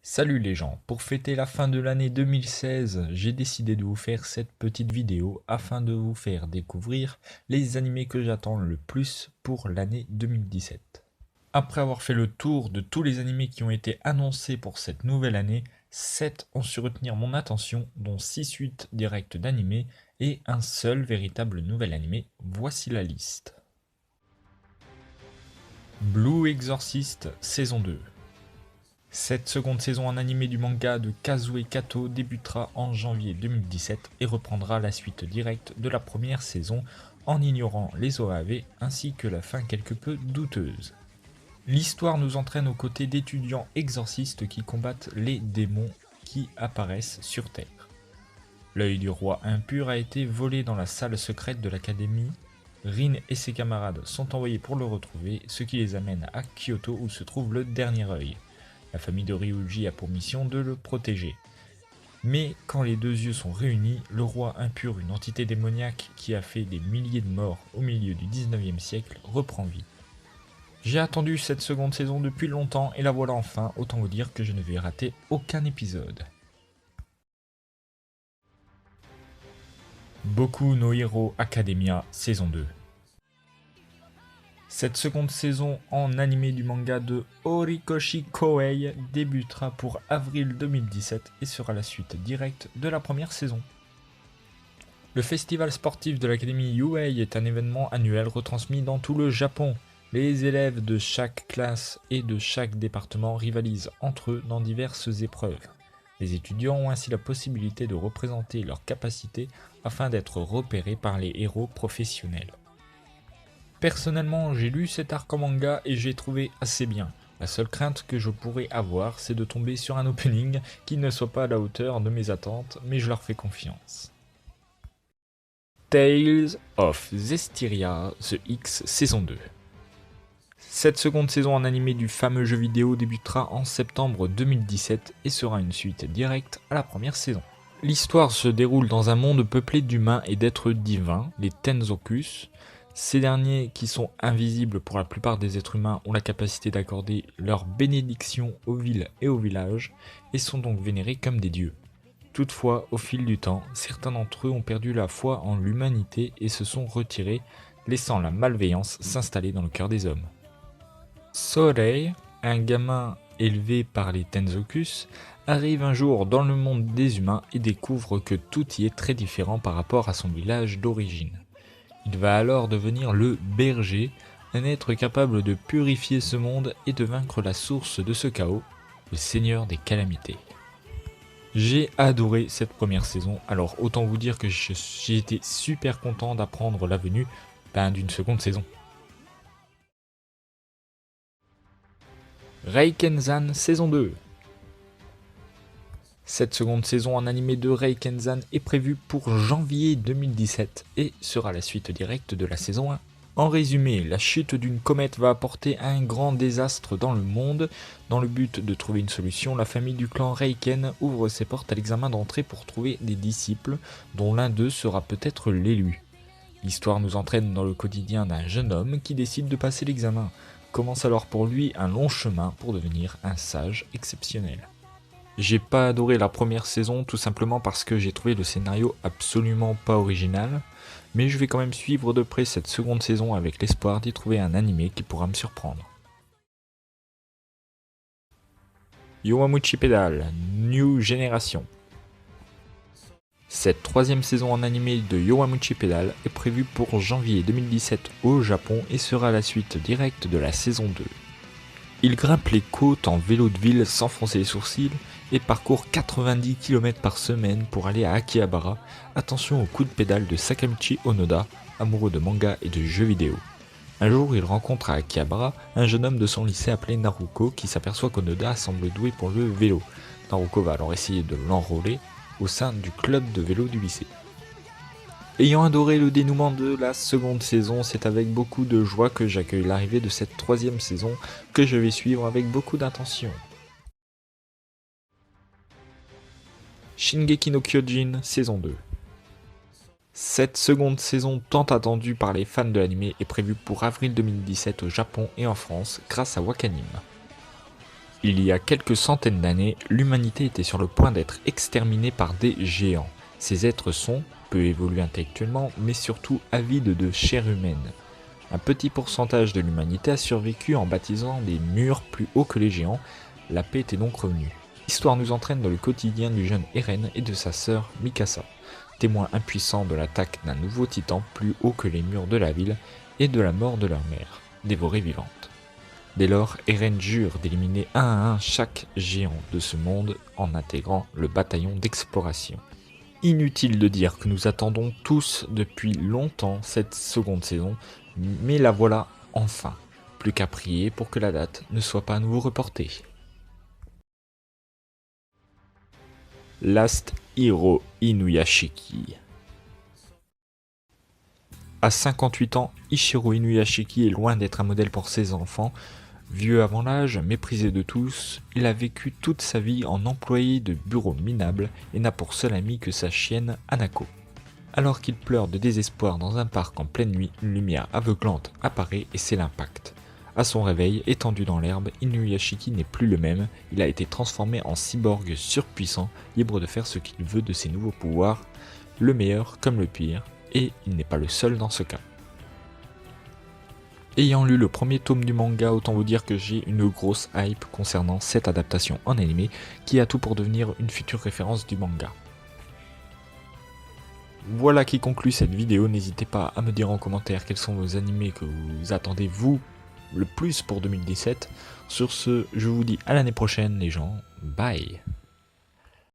Salut les gens, pour fêter la fin de l'année 2016, j'ai décidé de vous faire cette petite vidéo afin de vous faire découvrir les animés que j'attends le plus pour l'année 2017. Après avoir fait le tour de tous les animés qui ont été annoncés pour cette nouvelle année, 7 ont su retenir mon attention, dont 6 suites directes d'animés et un seul véritable nouvel animé. Voici la liste. Blue Exorcist saison 2. Cette seconde saison en animé du manga de Kazue Kato débutera en janvier 2017 et reprendra la suite directe de la première saison en ignorant les OAV ainsi que la fin quelque peu douteuse. L'histoire nous entraîne aux côtés d'étudiants exorcistes qui combattent les démons qui apparaissent sur Terre. L'œil du roi impur a été volé dans la salle secrète de l'académie. Rin et ses camarades sont envoyés pour le retrouver, ce qui les amène à Kyoto où se trouve le dernier œil. La famille de Ryuji a pour mission de le protéger. Mais quand les deux yeux sont réunis, le roi impur, une entité démoniaque qui a fait des milliers de morts au milieu du 19e siècle, reprend vie. J'ai attendu cette seconde saison depuis longtemps et la voilà enfin, autant vous dire que je ne vais rater aucun épisode. Boku no Hero Academia saison 2. Cette seconde saison en animé du manga de Horikoshi Koei débutera pour avril 2017 et sera la suite directe de la première saison. Le festival sportif de l'académie Yuei est un événement annuel retransmis dans tout le Japon. Les élèves de chaque classe et de chaque département rivalisent entre eux dans diverses épreuves. Les étudiants ont ainsi la possibilité de représenter leurs capacités afin d'être repérés par les héros professionnels. Personnellement, j'ai lu cet arc en manga et j'ai trouvé assez bien. La seule crainte que je pourrais avoir, c'est de tomber sur un opening qui ne soit pas à la hauteur de mes attentes, mais je leur fais confiance. Tales of Zestiria The X saison 2. Cette seconde saison en animé du fameux jeu vidéo débutera en septembre 2017 et sera une suite directe à la première saison. L'histoire se déroule dans un monde peuplé d'humains et d'êtres divins, les Tenzokus. Ces derniers, qui sont invisibles pour la plupart des êtres humains, ont la capacité d'accorder leur bénédiction aux villes et aux villages, et sont donc vénérés comme des dieux. Toutefois, au fil du temps, certains d'entre eux ont perdu la foi en l'humanité et se sont retirés, laissant la malveillance s'installer dans le cœur des hommes. Sorei, un gamin élevé par les Tenzokus, arrive un jour dans le monde des humains et découvre que tout y est très différent par rapport à son village d'origine. Il va alors devenir le berger, un être capable de purifier ce monde et de vaincre la source de ce chaos, le seigneur des calamités. J'ai adoré cette première saison, alors autant vous dire que j'ai été super content d'apprendre la venue d'une seconde saison. Reikenzan saison 2. Cette seconde saison en animé de Reikenzan est prévue pour janvier 2017 et sera la suite directe de la saison 1. En résumé, la chute d'une comète va apporter un grand désastre dans le monde. Dans le but de trouver une solution, la famille du clan Reiken ouvre ses portes à l'examen d'entrée pour trouver des disciples, dont l'un d'eux sera peut-être l'élu. L'histoire nous entraîne dans le quotidien d'un jeune homme qui décide de passer l'examen. Commence alors pour lui un long chemin pour devenir un sage exceptionnel. J'ai pas adoré la première saison tout simplement parce que j'ai trouvé le scénario absolument pas original, mais je vais quand même suivre de près cette seconde saison avec l'espoir d'y trouver un animé qui pourra me surprendre. Yowamuchi Pedal, New Generation. Cette troisième saison en animé de Yowamuchi Pedal est prévue pour janvier 2017 au Japon et sera la suite directe de la saison 2. Il grimpe les côtes en vélo de ville sans froncer les sourcils et parcourt 90 km par semaine pour aller à Akihabara. Attention au coup de pédale de Sakamichi Onoda, amoureux de manga et de jeux vidéo. Un jour, il rencontre à Akihabara un jeune homme de son lycée appelé Naruko qui s'aperçoit qu'Onoda semble doué pour le vélo. Naruko va alors essayer de l'enrôler au sein du club de vélo du lycée. Ayant adoré le dénouement de la seconde saison, c'est avec beaucoup de joie que j'accueille l'arrivée de cette troisième saison que je vais suivre avec beaucoup d'intention. Shingeki no Kyojin saison 2. Cette seconde saison tant attendue par les fans de l'anime est prévue pour avril 2017 au Japon et en France grâce à Wakanim. Il y a quelques centaines d'années, l'humanité était sur le point d'être exterminée par des géants. Ces êtres sont, peu évolués intellectuellement, mais surtout avides de chair humaine. Un petit pourcentage de l'humanité a survécu en bâtissant des murs plus hauts que les géants, la paix était donc revenue. L'histoire nous entraîne dans le quotidien du jeune Eren et de sa sœur Mikasa, témoins impuissants de l'attaque d'un nouveau titan plus haut que les murs de la ville et de la mort de leur mère, dévorée vivante. Dès lors, Eren jure d'éliminer un à un chaque géant de ce monde en intégrant le bataillon d'exploration. Inutile de dire que nous attendons tous depuis longtemps cette seconde saison, mais la voilà enfin. Plus qu'à prier pour que la date ne soit pas à nouveau reportée. Last Hero Inuyashiki. À 58 ans, Ichiro Inuyashiki est loin d'être un modèle pour ses enfants. Vieux avant l'âge, méprisé de tous, il a vécu toute sa vie en employé de bureau minable et n'a pour seul ami que sa chienne Hanako. Alors qu'il pleure de désespoir dans un parc en pleine nuit, une lumière aveuglante apparaît et c'est l'impact. À son réveil, étendu dans l'herbe, Inuyashiki n'est plus le même, il a été transformé en cyborg surpuissant, libre de faire ce qu'il veut de ses nouveaux pouvoirs, le meilleur comme le pire, et il n'est pas le seul dans ce cas. Ayant lu le premier tome du manga, autant vous dire que j'ai une grosse hype concernant cette adaptation en animé qui a tout pour devenir une future référence du manga. Voilà qui conclut cette vidéo, n'hésitez pas à me dire en commentaire quels sont vos animés que vous attendez vous le plus pour 2017. Sur ce, je vous dis à l'année prochaine les gens, bye.